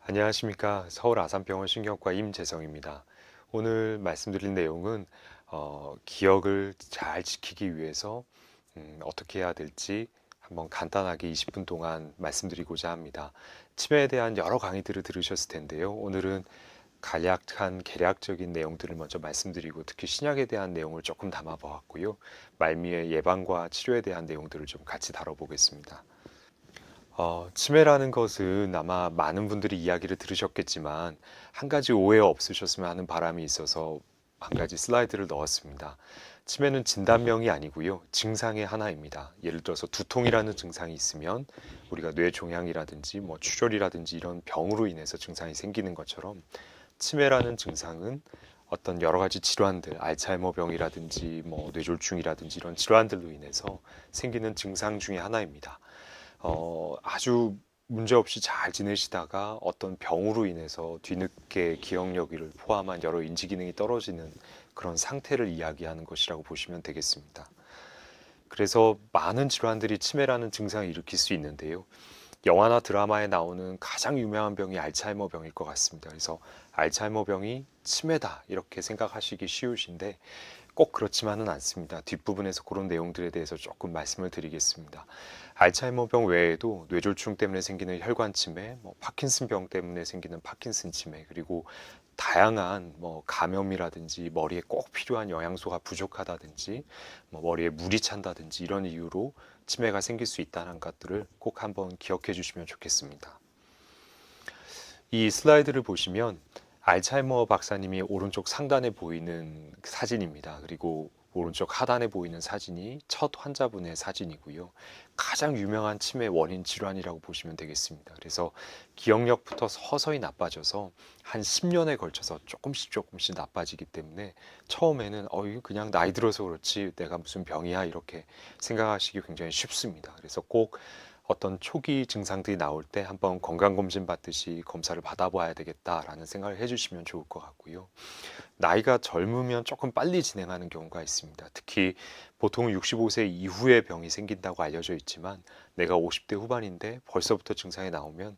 안녕하십니까. 서울 아산병원 신경과 임재성입니다. 오늘 말씀드릴 내용은 기억을 잘 지키기 위해서 어떻게 해야 될지 한번 간단하게 20분 동안 말씀드리고자 합니다. 치매에 대한 여러 강의들을 들으셨을 텐데요. 오늘은 간략한 개략적인 내용들을 먼저 말씀드리고 특히 신약에 대한 내용을 조금 담아 보았고요. 말미에 예방과 치료에 대한 내용들을 좀 같이 다뤄보겠습니다. 치매라는 것은 아마 많은 분들이 이야기를 들으셨겠지만 한 가지 오해 없으셨으면 하는 바람이 있어서 한 가지 슬라이드를 넣었습니다. 치매는 진단명이 아니고요. 증상의 하나입니다. 예를 들어서 두통이라는 증상이 있으면 우리가 뇌종양이라든지 출혈이라든지 이런 병으로 인해서 증상이 생기는 것처럼 치매라는 증상은 어떤 여러 가지 질환들, 알츠하이머병이라든지 뇌졸중이라든지 이런 질환들로 인해서 생기는 증상 중의 하나입니다. 아주 문제없이 잘 지내시다가 어떤 병으로 인해서 뒤늦게 기억력을 포함한 여러 인지 기능이 떨어지는 그런 상태를 이야기하는 것이라고 보시면 되겠습니다. 그래서 많은 질환들이 치매라는 증상을 일으킬 수 있는데요. 영화나 드라마에 나오는 가장 유명한 병이 알츠하이머 병일 것 같습니다. 그래서 알츠하이머 병이 치매다 이렇게 생각하시기 쉬우신데 꼭 그렇지만은 않습니다. 뒷부분에서 그런 내용들에 대해서 조금 말씀을 드리겠습니다. 알츠하이머병 외에도 뇌졸중 때문에 생기는 혈관 치매, 파킨슨병 때문에 생기는 파킨슨 치매, 그리고 다양한 감염이라든지 머리에 꼭 필요한 영양소가 부족하다든지 머리에 물이 찬다든지 이런 이유로 치매가 생길 수 있다는 것들을 꼭 한번 기억해 주시면 좋겠습니다. 이 슬라이드를 보시면 알츠하이머 박사님이 오른쪽 상단에 보이는 사진입니다. 그리고 오른쪽 하단에 보이는 사진이 첫 환자분의 사진이고요. 가장 유명한 치매 원인 질환이라고 보시면 되겠습니다. 그래서 기억력부터 서서히 나빠져서 한 10년에 걸쳐서 조금씩 나빠지기 때문에 처음에는 이거 그냥 나이 들어서 그렇지 내가 무슨 병이야 이렇게 생각하시기 굉장히 쉽습니다. 그래서 꼭 어떤 초기 증상들이 나올 때 한번 건강검진 받듯이 검사를 받아봐야 되겠다라는 생각을 해주시면 좋을 것 같고요. 나이가 젊으면 조금 빨리 진행하는 경우가 있습니다. 특히 보통 65세 이후에 병이 생긴다고 알려져 있지만 내가 50대 후반인데 벌써부터 증상이 나오면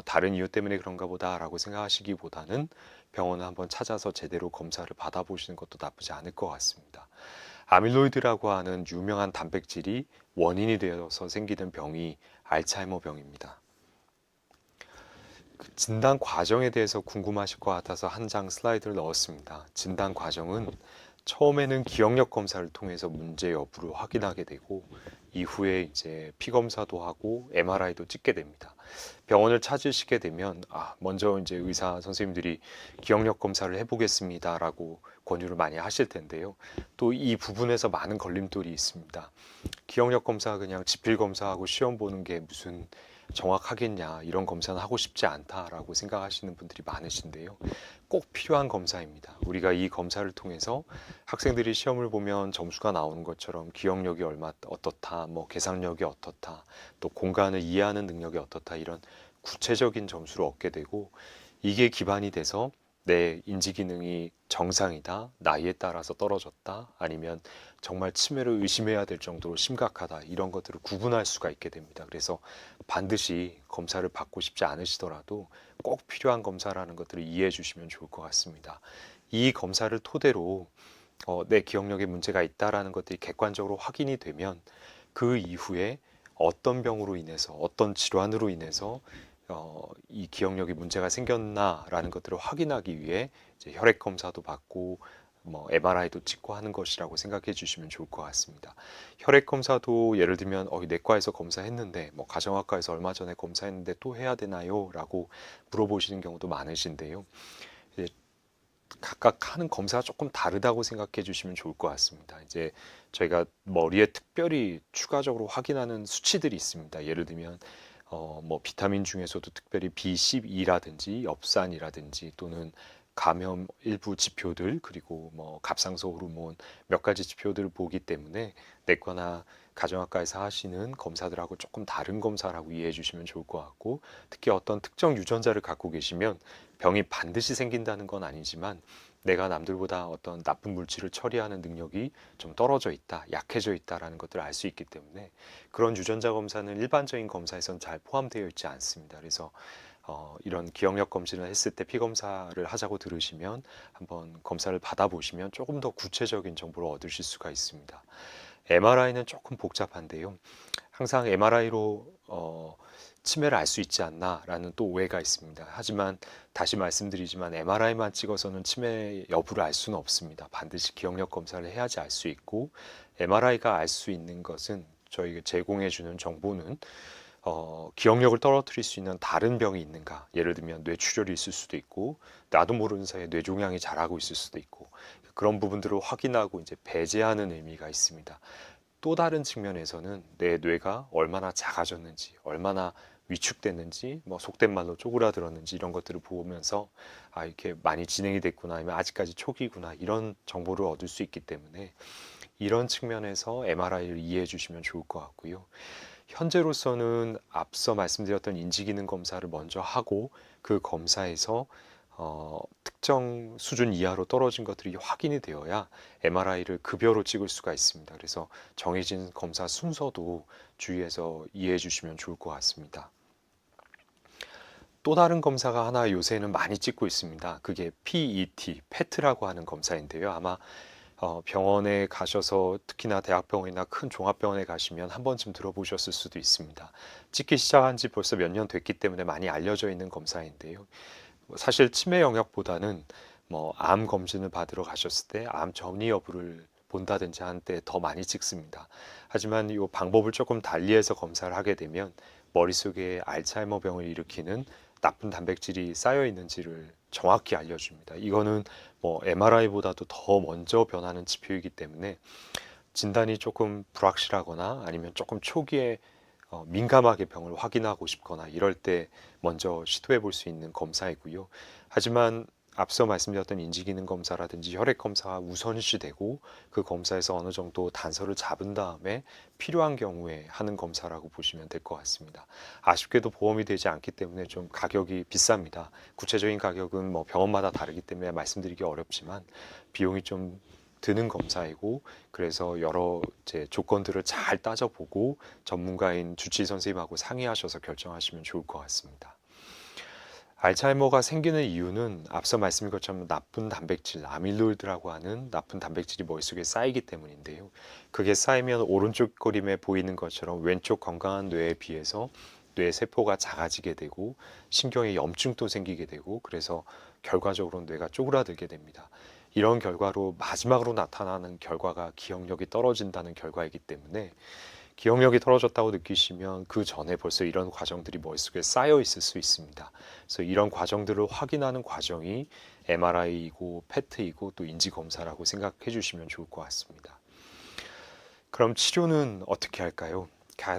다른 이유 때문에 그런가 보다라고 생각하시기보다는 병원을 한번 찾아서 제대로 검사를 받아보시는 것도 나쁘지 않을 것 같습니다. 아밀로이드라고 하는 유명한 단백질이 원인이 되어서 생기는 병이 알츠하이머 병입니다. 그 진단 과정에 대해서 궁금하실 것 같아서 한 장 슬라이드를 넣었습니다. 진단 과정은 처음에는 기억력 검사를 통해서 문제 여부를 확인하게 되고 이후에 이제 피 검사도 하고 MRI도 찍게 됩니다. 병원을 찾으시게 되면 먼저 이제 의사 선생님들이 기억력 검사를 해보겠습니다라고 권유를 많이 하실 텐데요. 또 이 부분에서 많은 걸림돌이 있습니다. 기억력 검사 그냥 지필 검사하고 시험 보는 게 무슨 정확하겠냐, 이런 검사는 하고 싶지 않다라고 생각하시는 분들이 많으신데요. 꼭 필요한 검사입니다. 우리가 이 검사를 통해서 학생들이 시험을 보면 점수가 나오는 것처럼 기억력이 어떻다, 계산력이 어떻다, 또 공간을 이해하는 능력이 어떻다, 이런 구체적인 점수를 얻게 되고 이게 기반이 돼서 내 인지 기능이 정상이다, 나이에 따라서 떨어졌다, 아니면 정말 치매를 의심해야 될 정도로 심각하다, 이런 것들을 구분할 수가 있게 됩니다. 그래서 반드시 검사를 받고 싶지 않으시더라도 꼭 필요한 검사라는 것들을 이해해 주시면 좋을 것 같습니다. 이 검사를 토대로 내 기억력에 문제가 있다라는 것들이 객관적으로 확인이 되면 그 이후에 어떤 병으로 인해서 어떤 질환으로 인해서 이 기억력이 문제가 생겼나라는 것들을 확인하기 위해 이제 혈액 검사도 받고 MRI도 찍고 하는 것이라고 생각해 주시면 좋을 것 같습니다. 혈액 검사도 예를 들면 내과에서 검사했는데 가정학과에서 얼마 전에 검사했는데 또 해야 되나요? 라고 물어보시는 경우도 많으신데요. 이제 각각 하는 검사가 조금 다르다고 생각해 주시면 좋을 것 같습니다. 이제 저희가 머리에 특별히 추가적으로 확인하는 수치들이 있습니다. 예를 들면 비타민 중에서도 특별히 B12라든지 엽산이라든지 또는 감염 일부 지표들, 그리고 갑상선 호르몬 몇 가지 지표들을 보기 때문에 내과나 가정학과에서 하시는 검사들하고 조금 다른 검사라고 이해해 주시면 좋을 것 같고, 특히 어떤 특정 유전자를 갖고 계시면 병이 반드시 생긴다는 건 아니지만 내가 남들보다 어떤 나쁜 물질을 처리하는 능력이 좀 떨어져 있다, 약해져 있다라는 것들을 알 수 있기 때문에 그런 유전자 검사는 일반적인 검사에선 잘 포함되어 있지 않습니다. 그래서 이런 기억력 검진을 했을 때 피 검사를 하자고 들으시면 한번 검사를 받아보시면 조금 더 구체적인 정보를 얻으실 수가 있습니다. MRI는 조금 복잡한데요. 항상 MRI로 치매를 알 수 있지 않나라는 또 오해가 있습니다. 하지만 다시 말씀드리지만 MRI만 찍어서는 치매 여부를 알 수는 없습니다. 반드시 기억력 검사를 해야지 알 수 있고, MRI가 알 수 있는 것은 저희가 제공해 주는 정보는 기억력을 떨어뜨릴 수 있는 다른 병이 있는가, 예를 들면 뇌출혈이 있을 수도 있고 나도 모르는 사이에 뇌종양이 자라고 있을 수도 있고, 그런 부분들을 확인하고 이제 배제하는 의미가 있습니다. 또 다른 측면에서는 내 뇌가 얼마나 작아졌는지, 얼마나 위축됐는지, 뭐 속된 말로 쪼그라들었는지 이런 것들을 보면서 이렇게 많이 진행이 됐구나, 아니면 아직까지 초기구나, 이런 정보를 얻을 수 있기 때문에 이런 측면에서 MRI를 이해해 주시면 좋을 것 같고요. 현재로서는 앞서 말씀드렸던 인지기능 검사를 먼저 하고 그 검사에서 특정 수준 이하로 떨어진 것들이 확인이 되어야 MRI를 급여로 찍을 수가 있습니다. 그래서 정해진 검사 순서도 주의해서 이해해 주시면 좋을 것 같습니다. 또 다른 검사가 하나 요새는 많이 찍고 있습니다. 그게 PET, PET라고 하는 검사인데요. 아마 병원에 가셔서, 특히나 대학병원이나 큰 종합병원에 가시면 한 번쯤 들어보셨을 수도 있습니다. 찍기 시작한 지 벌써 몇 년 됐기 때문에 많이 알려져 있는 검사인데요. 사실 치매 영역보다는 암 검진을 받으러 가셨을 때 암 전이 여부를 본다든지 한 때 더 많이 찍습니다. 하지만 이 방법을 조금 달리해서 검사를 하게 되면 머릿속에 알츠하이머 병을 일으키는 나쁜 단백질이 쌓여 있는지를 정확히 알려줍니다. 이거는 MRI보다도 더 먼저 변하는 지표이기 때문에 진단이 조금 불확실하거나 아니면 조금 초기에 민감하게 병을 확인하고 싶거나 이럴 때 먼저 시도해 볼 수 있는 검사이고요. 하지만 앞서 말씀드렸던 인지기능 검사라든지 혈액 검사가 우선시되고 그 검사에서 어느 정도 단서를 잡은 다음에 필요한 경우에 하는 검사라고 보시면 될 것 같습니다. 아쉽게도 보험이 되지 않기 때문에 좀 가격이 비쌉니다. 구체적인 가격은 병원마다 다르기 때문에 말씀드리기 어렵지만 비용이 좀 드는 검사이고, 그래서 여러 조건들을 잘 따져보고 전문가인 주치의 선생님하고 상의하셔서 결정하시면 좋을 것 같습니다. 알츠하이머가 생기는 이유는 앞서 말씀드린 것처럼 나쁜 단백질, 아밀로이드라고 하는 나쁜 단백질이 머릿속에 쌓이기 때문인데요. 그게 쌓이면 오른쪽 그림에 보이는 것처럼 왼쪽 건강한 뇌에 비해서 뇌 세포가 작아지게 되고 신경에 염증도 생기게 되고, 그래서 결과적으로 뇌가 쪼그라들게 됩니다. 이런 결과로 마지막으로 나타나는 결과가 기억력이 떨어진다는 결과이기 때문에, 기억력이 떨어졌다고 느끼시면 그 전에 벌써 이런 과정들이 머릿속에 쌓여 있을 수 있습니다. 그래서 이런 과정들을 확인하는 과정이 MRI이고 PET이고 또 인지검사라고 생각해 주시면 좋을 것 같습니다. 그럼 치료는 어떻게 할까요?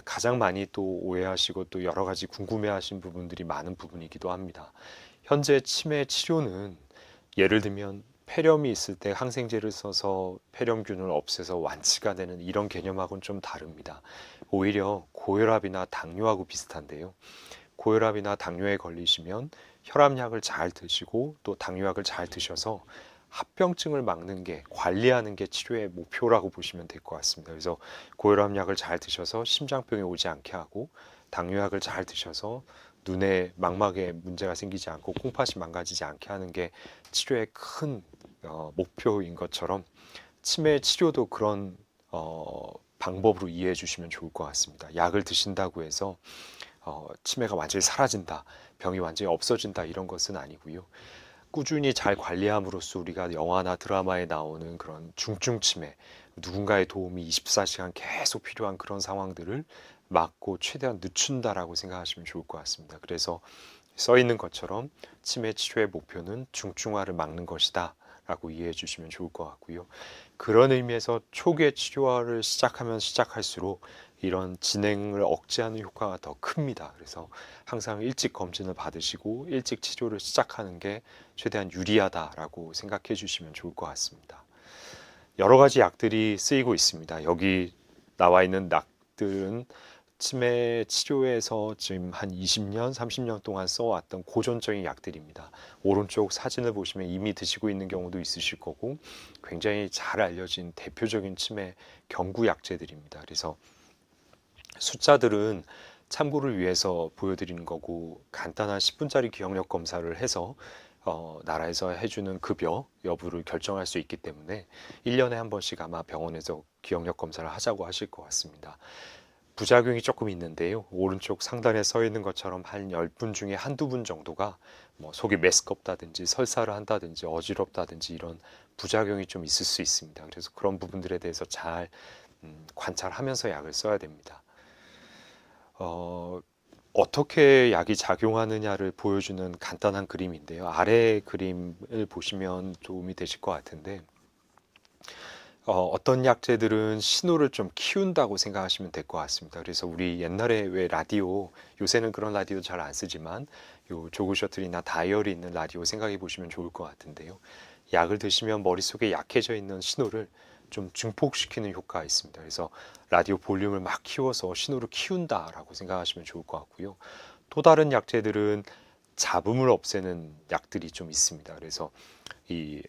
가장 많이 또 오해하시고 또 여러 가지 궁금해하신 부분들이 많은 부분이기도 합니다. 현재 치매 치료는 예를 들면 폐렴이 있을 때 항생제를 써서 폐렴균을 없애서 완치가 되는 이런 개념하고는 좀 다릅니다. 오히려 고혈압이나 당뇨하고 비슷한데요. 고혈압이나 당뇨에 걸리시면 혈압약을 잘 드시고 또 당뇨약을 잘 드셔서 합병증을 막는 게, 관리하는 게 치료의 목표라고 보시면 될 것 같습니다. 그래서 고혈압약을 잘 드셔서 심장병이 오지 않게 하고, 당뇨약을 잘 드셔서 눈에 망막에 문제가 생기지 않고 콩팥이 망가지지 않게 하는 게 치료의 큰 목표인 것처럼 치매 치료도 그런 방법으로 이해해 주시면 좋을 것 같습니다. 약을 드신다고 해서 치매가 완전히 사라진다, 병이 완전히 없어진다, 이런 것은 아니고요. 꾸준히 잘 관리함으로써 우리가 영화나 드라마에 나오는 그런 중증 치매, 누군가의 도움이 24시간 계속 필요한 그런 상황들을 막고 최대한 늦춘다라고 생각하시면 좋을 것 같습니다. 그래서 써 있는 것처럼 치매 치료의 목표는 중증화를 막는 것이다 라고 이해해 주시면 좋을 것 같고요. 그런 의미에서 초기에 치료를 시작하면 시작할수록 이런 진행을 억제하는 효과가 더 큽니다. 그래서 항상 일찍 검진을 받으시고 일찍 치료를 시작하는 게 최대한 유리하다라고 생각해 주시면 좋을 것 같습니다. 여러 가지 약들이 쓰이고 있습니다. 여기 나와 있는 약들은 치매 치료에서 지금 한 20년, 30년 동안 써왔던 고전적인 약들입니다. 오른쪽 사진을 보시면 이미 드시고 있는 경우도 있으실 거고, 굉장히 잘 알려진 대표적인 치매 경구 약제들입니다. 그래서 숫자들은 참고를 위해서 보여드리는 거고 간단한 10분짜리 기억력 검사를 해서 나라에서 해주는 급여 여부를 결정할 수 있기 때문에 1년에 한 번씩 아마 병원에서 기억력 검사를 하자고 하실 것 같습니다. 부작용이 조금 있는데요. 오른쪽 상단에 써 있는 것처럼 한 10분 중에 한두 분 정도가 뭐 속이 메스껍다든지 설사를 한다든지 어지럽다든지 이런 부작용이 좀 있을 수 있습니다. 그래서 그런 부분들에 대해서 잘 관찰하면서 약을 써야 됩니다. 어떻게 약이 작용하느냐를 보여주는 간단한 그림인데요. 아래 그림을 보시면 도움이 되실 것 같은데 어떤 약재들은 신호를 좀 키운다고 생각하시면 될 것 같습니다. 그래서 우리 옛날에 왜 라디오, 요새는 그런 라디오 잘 안 쓰지만 요 조그 셔틀이나 다이얼이 있는 라디오 생각해 보시면 좋을 것 같은데요. 약을 드시면 머릿속에 약해져 있는 신호를 좀 증폭시키는 효과가 있습니다. 그래서 라디오 볼륨을 막 키워서 신호를 키운다라고 생각하시면 좋을 것 같고요. 또 다른 약재들은 잡음을 없애는 약들이 좀 있습니다. 그래서 이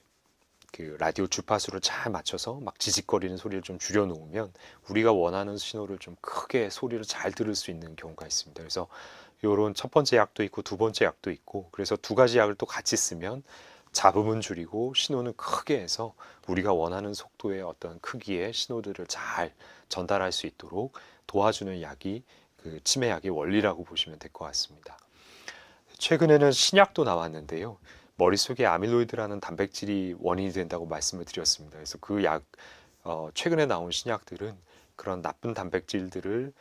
그 라디오 주파수를 잘 맞춰서 막 지직거리는 소리를 좀 줄여 놓으면 우리가 원하는 신호를 좀 크게 소리를 잘 들을 수 있는 경우가 있습니다. 그래서 요런 첫 번째 약도 있고 두 번째 약도 있고 그래서 두 가지 약을 또 같이 쓰면 잡음은 줄이고 신호는 크게 해서 우리가 원하는 속도의 어떤 크기의 신호들을 잘 전달할 수 있도록 도와주는 약이 그 치매약의 원리라고 보시면 될 것 같습니다. 최근에는 신약도 나왔는데요. 머릿속에 아밀로이드라는 단백질이 원인이 된다고 말씀을 드렸습니다. 그래서 그 약, 최근에 나온 신약들은 그런 나쁜 단백질들을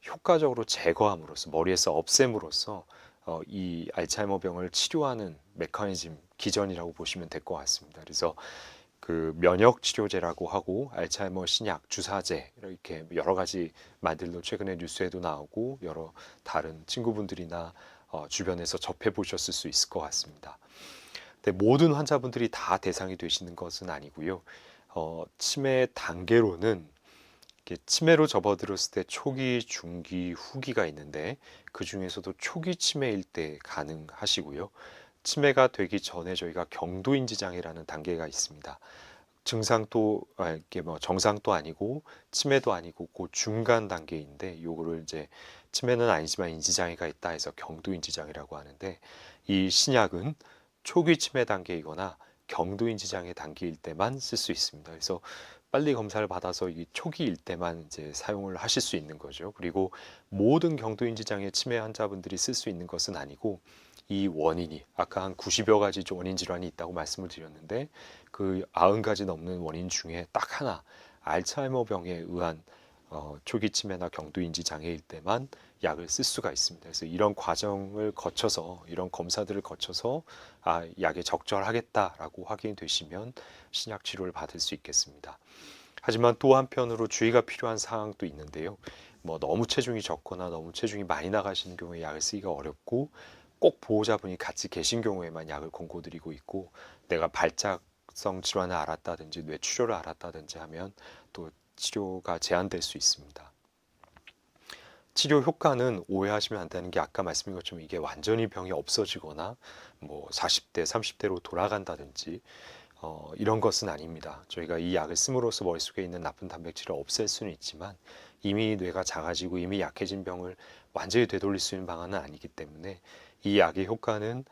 효과적으로 제거함으로써 머리에서 없앰으로써 이 알츠하이머 병을 치료하는 메커니즘 기전이라고 보시면 될 것 같습니다. 그래서 그 면역 치료제라고 하고 알츠하이머 신약, 주사제 이렇게 여러 가지 말들도 최근에 뉴스에도 나오고 여러 다른 친구분들이나 주변에서 접해 보셨을 수 있을 것 같습니다. 근데 모든 환자분들이 다 대상이 되시는 것은 아니고요. 치매 단계로는 치매로 접어들었을 때 초기, 중기, 후기가 있는데 그 중에서도 초기 치매일 때 가능하시고요. 치매가 되기 전에 저희가 경도인지 장애라는 단계가 있습니다. 증상도 이게 뭐 정상도 아니고 치매도 아니고 그 중간 단계인데 요거를 이제 치매는 아니지만 인지장애가 있다 해서 경도인지장애라고 하는데 이 신약은 초기 치매 단계이거나 경도인지장애 단계일 때만 쓸 수 있습니다. 그래서 빨리 검사를 받아서 이 초기일 때만 이제 사용을 하실 수 있는 거죠. 그리고 모든 경도인지장애 치매 환자분들이 쓸 수 있는 것은 아니고 이 원인이 아까 한 90여 가지 원인 질환이 있다고 말씀을 드렸는데 그 90가지 넘는 원인 중에 딱 하나 알츠하이머 병에 의한 초기 치매나 경도인지 장애일 때만 약을 쓸 수가 있습니다. 그래서 이런 과정을 거쳐서 이런 검사들을 거쳐서 약에 적절하겠다라고 확인이 되시면 신약 치료를 받을 수 있겠습니다. 하지만 또 한편으로 주의가 필요한 사항도 있는데요. 뭐 너무 체중이 적거나 너무 체중이 많이 나가시는 경우에 약을 쓰기가 어렵고 꼭 보호자분이 같이 계신 경우에만 약을 권고드리고 있고 내가 발작성 질환을 알았다든지 뇌출혈을 알았다든지 하면 또 치료가 제한될 수 있습니다. 치료 효과는 오해하시면 안 되는 게 아까 말씀드린 것처럼 이게 완전히 병이 없어지거나 뭐 40대, 30대로 돌아간다든지 이런 것은 아닙니다. 저희가 이 약을 씀으로써 머릿속에 있는 나쁜 단백질을 없앨 수는 있지만 이미 뇌가 작아지고 이미 약해진 병을 완전히 되돌릴 수 있는 방안은 아니기 때문에 이 약의 효과는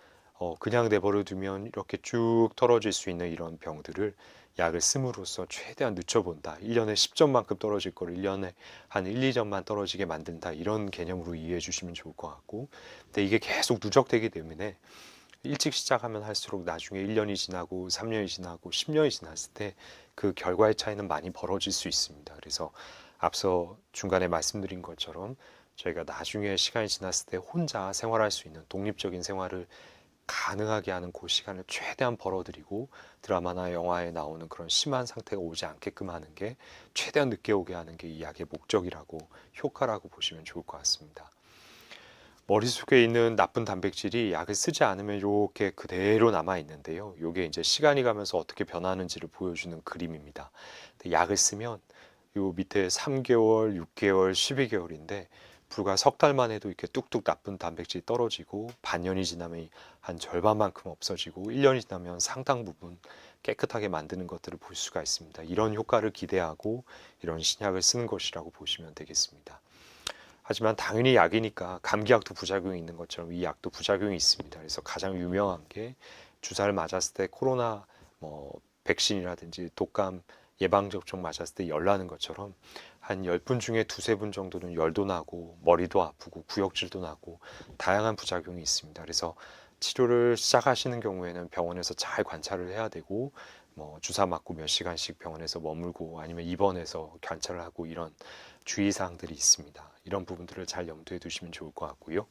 그냥 내버려 두면 이렇게 쭉 떨어질 수 있는 이런 병들을 약을 씀으로써 최대한 늦춰본다. 1년에 10점만큼 떨어질 거를 1년에 한 1, 2점만 떨어지게 만든다. 이런 개념으로 이해해 주시면 좋을 것 같고 근데 이게 계속 누적되기 때문에 일찍 시작하면 할수록 나중에 1년이 지나고 3년이 지나고 10년이 지났을 때 그 결과의 차이는 많이 벌어질 수 있습니다. 그래서 앞서 중간에 말씀드린 것처럼 저희가 나중에 시간이 지났을 때 혼자 생활할 수 있는 독립적인 생활을 가능하게 하는 그 시간을 최대한 벌어들이고 드라마나 영화에 나오는 그런 심한 상태가 오지 않게끔 하는 게 최대한 늦게 오게 하는 게 이 약의 목적이라고 효과라고 보시면 좋을 것 같습니다. 머릿속에 있는 나쁜 단백질이 약을 쓰지 않으면 이렇게 그대로 남아 있는데요. 이게 이제 시간이 가면서 어떻게 변하는지를 보여주는 그림입니다. 약을 쓰면 요 밑에 3개월, 6개월, 12개월인데 불과 석 달만 해도 이렇게 뚝뚝 나쁜 단백질이 떨어지고 반년이 지나면 한 절반만큼 없어지고 1년이 지나면 상당 부분 깨끗하게 만드는 것들을 볼 수가 있습니다. 이런 효과를 기대하고 이런 신약을 쓰는 것이라고 보시면 되겠습니다. 하지만 당연히 약이니까 감기약도 부작용이 있는 것처럼 이 약도 부작용이 있습니다. 그래서 가장 유명한 게 주사를 맞았을 때 코로나 뭐 백신이라든지 독감 예방접종 맞았을 때 열 나는 것처럼 한 10분 중에 두세 분 정도는 열도 나고 머리도 아프고 구역질도 나고 다양한 부작용이 있습니다. 그래서 치료를 시작하시는 경우에는 병원에서 잘 관찰을 해야 되고 뭐 주사 맞고 몇 시간씩 병원에서 머물고 아니면 입원해서 관찰을 하고 이런 주의사항들이 있습니다. 이런 부분들을 잘 염두에 두시면 좋을 것 같고요.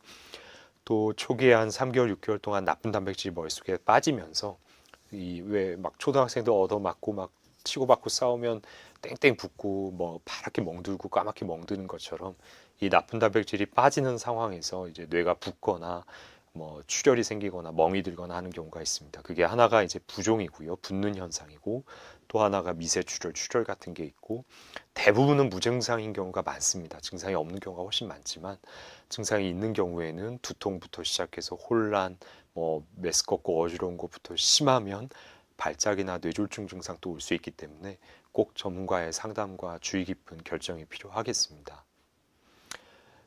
또 초기에 한 3개월, 6개월 동안 나쁜 단백질이 머릿속에 빠지면서 이 왜 막 초등학생도 얻어맞고 막 치고받고 싸우면 땡땡 붓고 뭐 파랗게 멍들고 까맣게 멍드는 것처럼 이 나쁜 단백질이 빠지는 상황에서 이제 뇌가 붓거나 뭐 출혈이 생기거나 멍이 들거나 하는 경우가 있습니다. 그게 하나가 이제 부종이고요. 붓는 현상이고 또 하나가 미세 출혈, 출혈 같은 게 있고 대부분은 무증상인 경우가 많습니다. 증상이 없는 경우가 훨씬 많지만 증상이 있는 경우에는 두통부터 시작해서 혼란, 뭐 메스껍고 어지러운 것부터 심하면 발작이나 뇌졸중 증상도 올 수 있기 때문에 꼭 전문가의 상담과 주의 깊은 결정이 필요하겠습니다.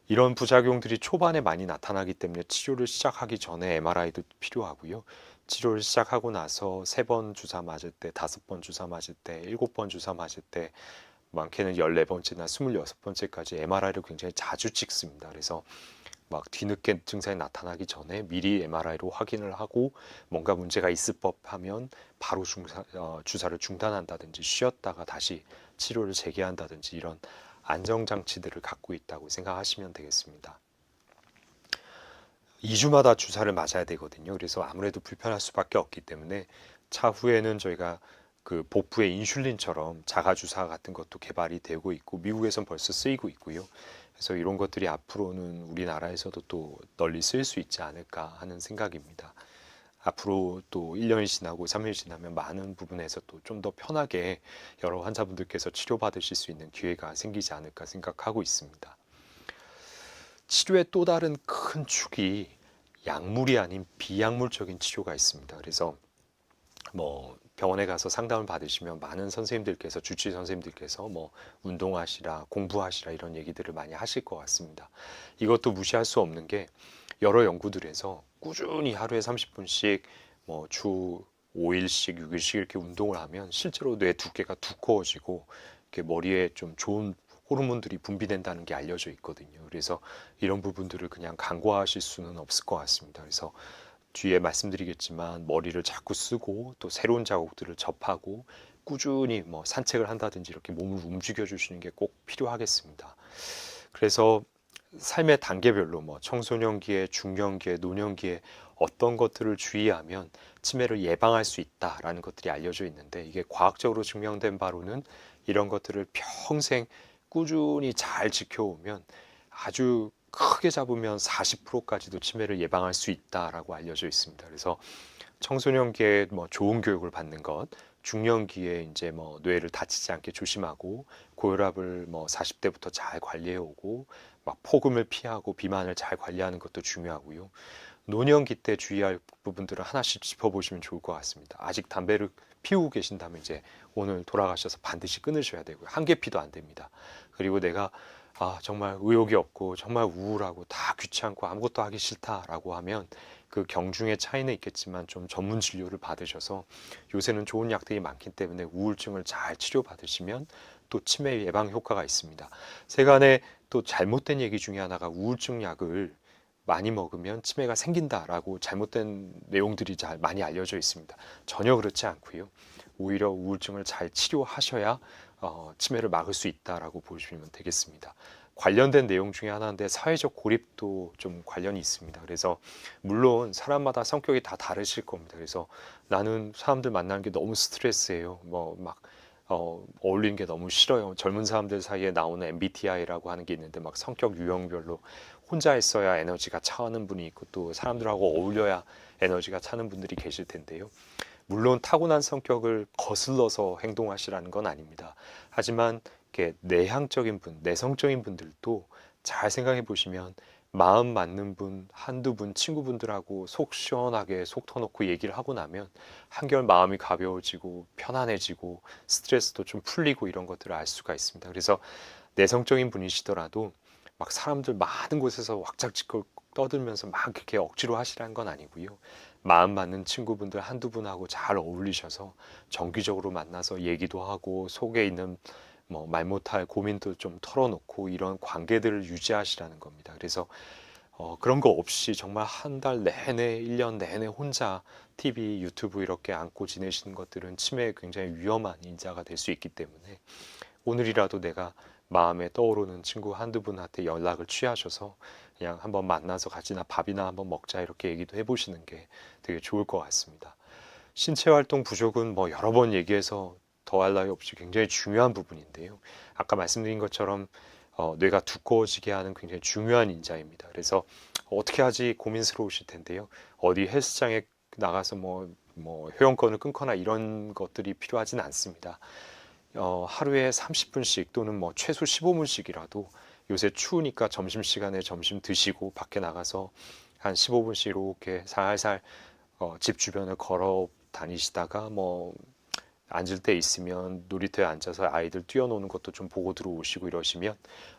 이런 부작용들이 초반에 많이 나타나기 때문에 치료를 시작하기 전에 MRI도 필요하고요. 치료를 시작하고 나서 3번 주사 맞을 때, 5번 주사 맞을 때, 7번 주사 맞을 때, 많게는 14번째나 26번째까지 MRI를 굉장히 자주 찍습니다. 그래서 막 뒤늦게 증상이 나타나기 전에 미리 MRI로 확인을 하고 뭔가 문제가 있을 법하면 바로 주사를 중단한다든지 쉬었다가 다시 치료를 재개한다든지 이런 안정장치들을 갖고 있다고 생각하시면 되겠습니다. 2주마다 주사를 맞아야 되거든요. 그래서 아무래도 불편할 수밖에 없기 때문에 차후에는 저희가 그 복부의 인슐린처럼 자가주사 같은 것도 개발이 되고 있고 미국에선 벌써 쓰이고 있고요. 그래서 이런 것들이 앞으로는 우리나라에서도 또 널리 쓰일 수 있지 않을까 하는 생각입니다. 앞으로 또 1년이 지나고 3년이 지나면 많은 부분에서 또 좀 더 편하게 여러 환자분들께서 치료받으실 수 있는 기회가 생기지 않을까 생각하고 있습니다. 치료의 또 다른 큰 축이 약물이 아닌 비약물적인 치료가 있습니다. 그래서 뭐 병원에 가서 상담을 받으시면 많은 선생님들께서 주치의 선생님들께서 뭐 운동하시라 공부하시라 이런 얘기들을 많이 하실 것 같습니다. 이것도 무시할 수 없는 게 여러 연구들에서 꾸준히 하루에 30분씩 뭐 주 5일씩 6일씩 이렇게 운동을 하면 실제로 뇌 두께가 두꺼워지고 이렇게 머리에 좀 좋은 호르몬들이 분비된다는 게 알려져 있거든요. 그래서 이런 부분들을 그냥 간과하실 수는 없을 것 같습니다. 그래서 뒤에 말씀드리겠지만 머리를 자꾸 쓰고 또 새로운 자극들을 접하고 꾸준히 뭐 산책을 한다든지 이렇게 몸을 움직여 주시는 게 꼭 필요하겠습니다. 그래서 삶의 단계별로 뭐 청소년기에, 중년기에, 노년기에 어떤 것들을 주의하면 치매를 예방할 수 있다라는 것들이 알려져 있는데 이게 과학적으로 증명된 바로는 이런 것들을 평생 꾸준히 잘 지켜오면 아주 크게 잡으면 40%까지도 치매를 예방할 수 있다라고 알려져 있습니다. 그래서 청소년기에 뭐 좋은 교육을 받는 것, 중년기에 이제 뭐 뇌를 다치지 않게 조심하고 고혈압을 뭐 40대부터 잘 관리해 오고 막 폭음을 피하고 비만을 잘 관리하는 것도 중요하고요. 노년기 때 주의할 부분들을 하나씩 짚어보시면 좋을 것 같습니다. 아직 담배를 피우고 계신다면 이제 오늘 돌아가셔서 반드시 끊으셔야 되고요. 한 개 피도 안 됩니다. 그리고 내가 정말 의욕이 없고 정말 우울하고 다 귀찮고 아무것도 하기 싫다라고 하면 그 경중의 차이는 있겠지만 좀 전문 진료를 받으셔서 요새는 좋은 약들이 많기 때문에 우울증을 잘 치료받으시면 또 치매 예방 효과가 있습니다. 세간에 또 잘못된 얘기 중에 하나가 우울증 약을 많이 먹으면 치매가 생긴다라고 잘못된 내용들이 잘 많이 알려져 있습니다. 전혀 그렇지 않고요. 오히려 우울증을 잘 치료하셔야 치매를 막을 수 있다라고 보시면 되겠습니다. 관련된 내용 중에 하나인데 사회적 고립도 좀 관련이 있습니다. 그래서 물론 사람마다 성격이 다 다르실 겁니다. 그래서 나는 사람들 만나는 게 너무 스트레스예요. 뭐 막 어울리는 게 너무 싫어요. 젊은 사람들 사이에 나오는 MBTI라고 하는 게 있는데 막 성격 유형별로 혼자 있어야 에너지가 차는 분이 있고 또 사람들하고 어울려야 에너지가 차는 분들이 계실 텐데요. 물론 타고난 성격을 거슬러서 행동하시라는 건 아닙니다. 하지만 이렇게 내향적인 분, 내성적인 분들도 잘 생각해 보시면 마음 맞는 분, 한두 분, 친구분들하고 속 시원하게 속 터놓고 얘기를 하고 나면 한결 마음이 가벼워지고 편안해지고 스트레스도 좀 풀리고 이런 것들을 알 수가 있습니다. 그래서 내성적인 분이시더라도 막 사람들 많은 곳에서 왁자지껄 떠들면서 막 그렇게 억지로 하시라는 건 아니고요. 마음 맞는 친구분들 한두 분하고 잘 어울리셔서 정기적으로 만나서 얘기도 하고 속에 있는 뭐 말 못할 고민도 좀 털어놓고 이런 관계들을 유지하시라는 겁니다. 그래서 그런 거 없이 정말 한 달 내내, 1년 내내 혼자 TV, 유튜브 이렇게 안고 지내시는 것들은 치매에 굉장히 위험한 인자가 될 수 있기 때문에 오늘이라도 내가 마음에 떠오르는 친구 한두 분한테 연락을 취하셔서 그냥 한번 만나서 같이나 밥이나 한번 먹자 이렇게 얘기도 해보시는 게 되게 좋을 것 같습니다. 신체 활동 부족은 뭐 여러 번 얘기해서 더할 나위 없이 굉장히 중요한 부분인데요. 아까 말씀드린 것처럼 뇌가 두꺼워지게 하는 굉장히 중요한 인자입니다. 그래서 어떻게 하지 고민스러우실 텐데요. 어디 헬스장에 나가서 뭐 회원권을 끊거나 이런 것들이 필요하진 않습니다. 하루에 30분씩 또는 뭐 최소 15분씩이라도 요새 추우니까 점심시간에 점심 드시고 밖에 나가서 한 15분씩 이렇게 살살 집 주변을 걸어 다니시다가 뭐 앉을 때 있으면 놀이터에 앉아서 아이들 뛰어노는 것도 좀 보고 들어오시고 이러시면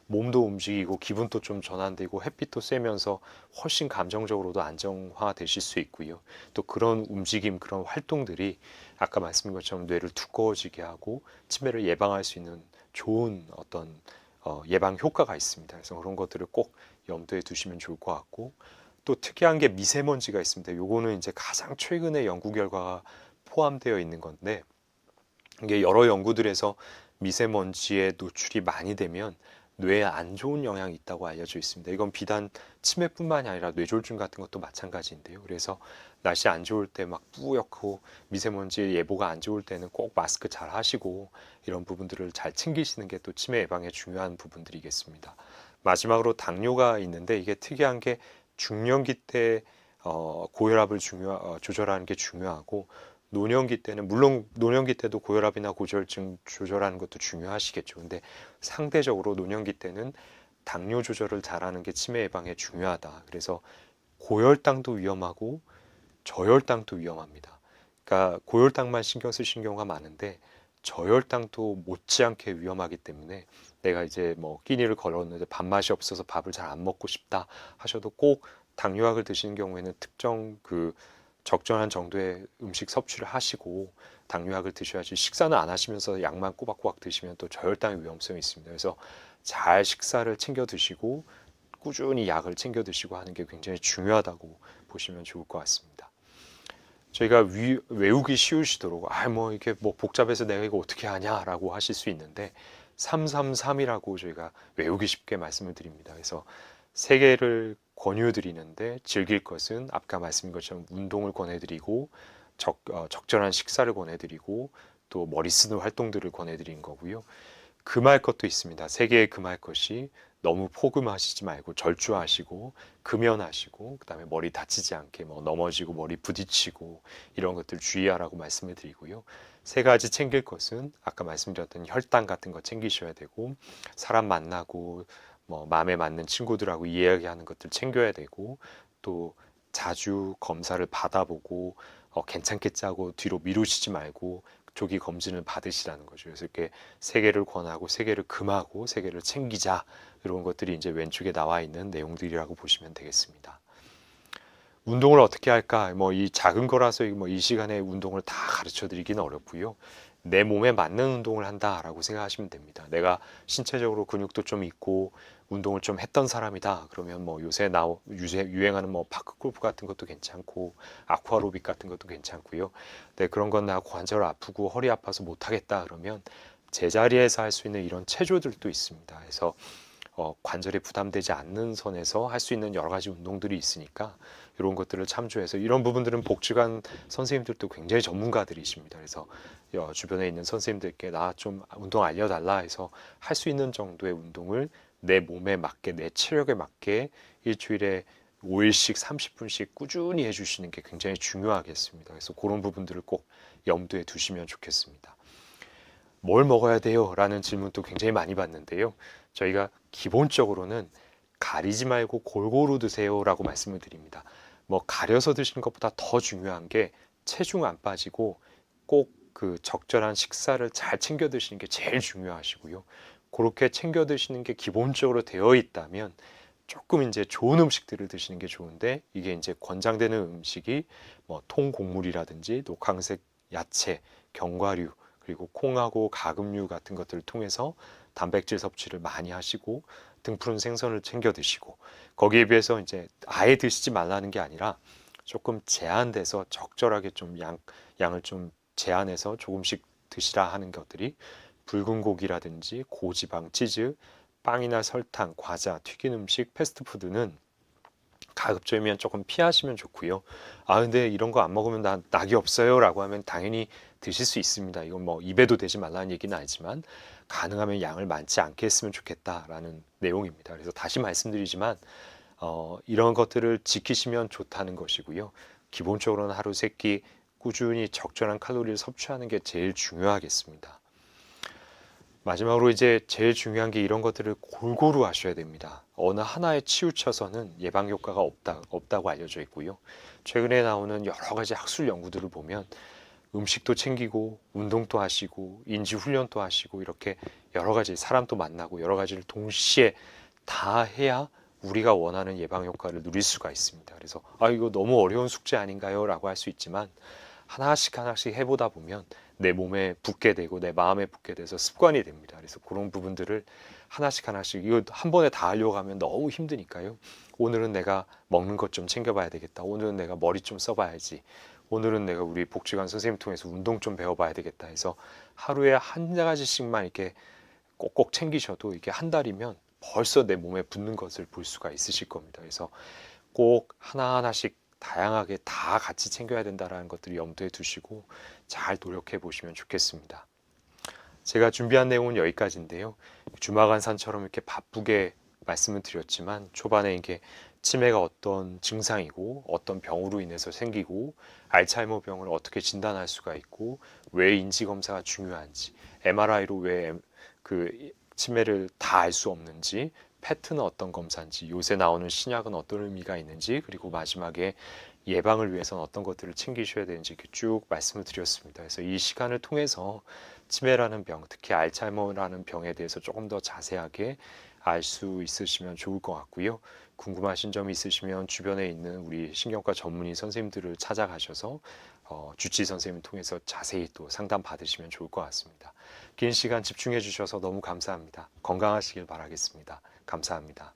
몸도 움직이고 기분도 좀 전환되고 햇빛도 쐬면서 훨씬 감정적으로도 안정화 되실 수 있고요. 또 그런 움직임, 그런 활동들이 아까 말씀드린 것처럼 뇌를 두꺼워지게 하고 치매를 예방할 수 있는 좋은 어떤 예방 효과가 있습니다. 그래서 그런 것들을 꼭 염두에 두시면 좋을 것 같고 또 특이한 게 미세먼지가 있습니다. 요거는 이제 가장 최근의 연구 결과가 포함되어 있는 건데 이게 여러 연구들에서 미세먼지에 노출이 많이 되면 뇌에 안 좋은 영향이 있다고 알려져 있습니다. 이건 비단 치매뿐만이 아니라 뇌졸중 같은 것도 마찬가지인데요. 그래서 날씨 안 좋을 때 막 뿌옇고 미세먼지 예보가 안 좋을 때는 꼭 마스크 잘 하시고 이런 부분들을 잘 챙기시는 게 또 치매 예방에 중요한 부분들이겠습니다. 마지막으로 당뇨가 있는데 이게 특이한 게 중년기 때 고혈압을 조절하는 게 중요하고 노년기 때는 물론 노년기 때도 고혈압이나 고지혈증 조절하는 것도 중요하시겠죠. 근데 상대적으로 노년기 때는 당뇨 조절을 잘하는 게 치매 예방에 중요하다. 그래서 고혈당도 위험하고 저혈당도 위험합니다. 그러니까 고혈당만 신경 쓰시는 경우가 많은데 저혈당도 못지않게 위험하기 때문에 내가 이제 뭐 끼니를 걸었는데 밥맛이 없어서 밥을 잘 안 먹고 싶다 하셔도 꼭 당뇨약을 드시는 경우에는 특정 그 적절한 정도의 음식 섭취를 하시고 당뇨약을 드셔야지 식사는 안 하시면서 약만 꼬박꼬박 드시면 또 저혈당의 위험성이 있습니다. 그래서 잘 식사를 챙겨 드시고 꾸준히 약을 챙겨 드시고 하는 게 굉장히 중요하다고 보시면 좋을 것 같습니다. 저희가 외우기 쉬우시도록 뭐 이게 뭐 복잡해서 내가 이거 어떻게 하냐라고 하실 수 있는데 333이라고 저희가 외우기 쉽게 말씀을 드립니다. 그래서 세 개를 권유드리는데 즐길 것은 아까 말씀드린 것처럼 운동을 권해드리고 적절한 식사를 권해드리고 또 머리 쓰는 활동들을 권해드린 거고요. 금할 것도 있습니다. 세 개의 금할 것이 너무 포금하시지 말고 절주하시고 금연하시고 그다음에 머리 다치지 않게 뭐 넘어지고 머리 부딪히고 이런 것들 주의하라고 말씀을 드리고요. 세 가지 챙길 것은 아까 말씀드렸던 혈당 같은 거 챙기셔야 되고 사람 만나고 뭐 마음에 맞는 친구들하고 이야기하는 것들 챙겨야 되고 또 자주 검사를 받아보고 괜찮겠지 하고 뒤로 미루시지 말고 조기 검진을 받으시라는 거죠. 그래서 이렇게 세 개를 권하고 세 개를 금하고 세 개를 챙기자 이런 것들이 이제 왼쪽에 나와 있는 내용들이라고 보시면 되겠습니다. 운동을 어떻게 할까? 뭐 이 작은 거라서 뭐 이 시간에 운동을 다 가르쳐 드리기는 어렵고요. 내 몸에 맞는 운동을 한다라고 생각하시면 됩니다. 내가 신체적으로 근육도 좀 있고 운동을 좀 했던 사람이다. 그러면 뭐 요새 유행하는 뭐 파크 골프 같은 것도 괜찮고 아쿠아로빅 같은 것도 괜찮고요. 네, 그런 건 나 관절 아프고 허리 아파서 못 하겠다. 그러면 제자리에서 할 수 있는 이런 체조들도 있습니다. 그래서 관절에 부담되지 않는 선에서 할 수 있는 여러 가지 운동들이 있으니까 이런 것들을 참조해서 이런 부분들은 복지관 선생님들도 굉장히 전문가들이십니다. 그래서 주변에 있는 선생님들께 나 좀 운동 알려달라 해서 할 수 있는 정도의 운동을 내 몸에 맞게 내 체력에 맞게 일주일에 5일씩 30분씩 꾸준히 해주시는 게 굉장히 중요하겠습니다. 그래서 그런 부분들을 꼭 염두에 두시면 좋겠습니다. 뭘 먹어야 돼요? 라는 질문도 굉장히 많이 받는데요. 저희가 기본적으로는 가리지 말고 골고루 드세요 라고 말씀을 드립니다. 뭐 가려서 드시는 것보다 더 중요한 게 체중 안 빠지고 꼭 그 적절한 식사를 잘 챙겨 드시는 게 제일 중요하시고요. 그렇게 챙겨 드시는 게 기본적으로 되어 있다면 조금 이제 좋은 음식들을 드시는 게 좋은데, 이게 이제 권장되는 음식이 뭐 통곡물이라든지 녹황색 야채, 견과류, 그리고 콩하고 가금류 같은 것들을 통해서 단백질 섭취를 많이 하시고 등푸른 생선을 챙겨 드시고, 거기에 비해서 이제 아예 드시지 말라는 게 아니라 조금 제한돼서 적절하게 좀 양을 좀 제한해서 조금씩 드시라 하는 것들이, 붉은 고기라든지 고지방 치즈, 빵이나 설탕, 과자, 튀긴 음식, 패스트푸드는 가급적이면 조금 피하시면 좋고요. 아, 근데 이런 거 안 먹으면 난 낙이 없어요 라고 하면 당연히 드실 수 있습니다. 이건 뭐 입에도 대지 말라는 얘기는 아니지만 가능하면 양을 많지 않게 했으면 좋겠다라는 내용입니다. 그래서 다시 말씀드리지만 이런 것들을 지키시면 좋다는 것이고요. 기본적으로는 하루 3끼 꾸준히 적절한 칼로리를 섭취하는 게 제일 중요하겠습니다. 마지막으로 이제 제일 중요한 게 이런 것들을 골고루 하셔야 됩니다. 어느 하나에 치우쳐서는 예방 효과가 없다고 알려져 있고요. 최근에 나오는 여러 가지 학술 연구들을 보면 음식도 챙기고 운동도 하시고 인지 훈련도 하시고 이렇게 여러 가지 사람도 만나고 여러 가지를 동시에 다 해야 우리가 원하는 예방 효과를 누릴 수가 있습니다. 그래서 아, 이거 너무 어려운 숙제 아닌가요? 라고 할 수 있지만 하나씩 하나씩 해보다 보면 내 몸에 붙게 되고 내 마음에 붙게 돼서 습관이 됩니다. 그래서 그런 부분들을 하나씩 하나씩, 이거 한 번에 다 하려고 하면 너무 힘드니까요. 오늘은 내가 먹는 것 좀 챙겨봐야 되겠다. 오늘은 내가 머리 좀 써봐야지. 오늘은 내가 우리 복지관 선생님 통해서 운동 좀 배워봐야 되겠다 해서 하루에 한 가지씩만 이렇게 꼭꼭 챙기셔도 이게 한 달이면 벌써 내 몸에 붙는 것을 볼 수가 있으실 겁니다. 그래서 꼭 하나하나씩 다양하게 다 같이 챙겨야 된다는 것들을 염두에 두시고 잘 노력해 보시면 좋겠습니다. 제가 준비한 내용은 여기까지인데요. 주마간산처럼 이렇게 바쁘게 말씀을 드렸지만 초반에 이게 치매가 어떤 증상이고 어떤 병으로 인해서 생기고 알츠하이머 병을 어떻게 진단할 수가 있고 왜 인지검사가 중요한지, MRI로 왜 그 치매를 다 알 수 없는지, 패트는 어떤 검사인지, 요새 나오는 신약은 어떤 의미가 있는지, 그리고 마지막에 예방을 위해서는 어떤 것들을 챙기셔야 되는지 이렇게 쭉 말씀을 드렸습니다. 그래서 이 시간을 통해서 치매라는 병, 특히 알츠하이머라는 병에 대해서 조금 더 자세하게 알 수 있으시면 좋을 것 같고요. 궁금하신 점이 있으시면 주변에 있는 우리 신경과 전문의 선생님들을 찾아가셔서 주治선생님을 통해서 자세히 또 상담 받으시면 좋을 것 같습니다. 긴 시간 집중해 주셔서 너무 감사합니다. 건강하시길 바라겠습니다. 감사합니다.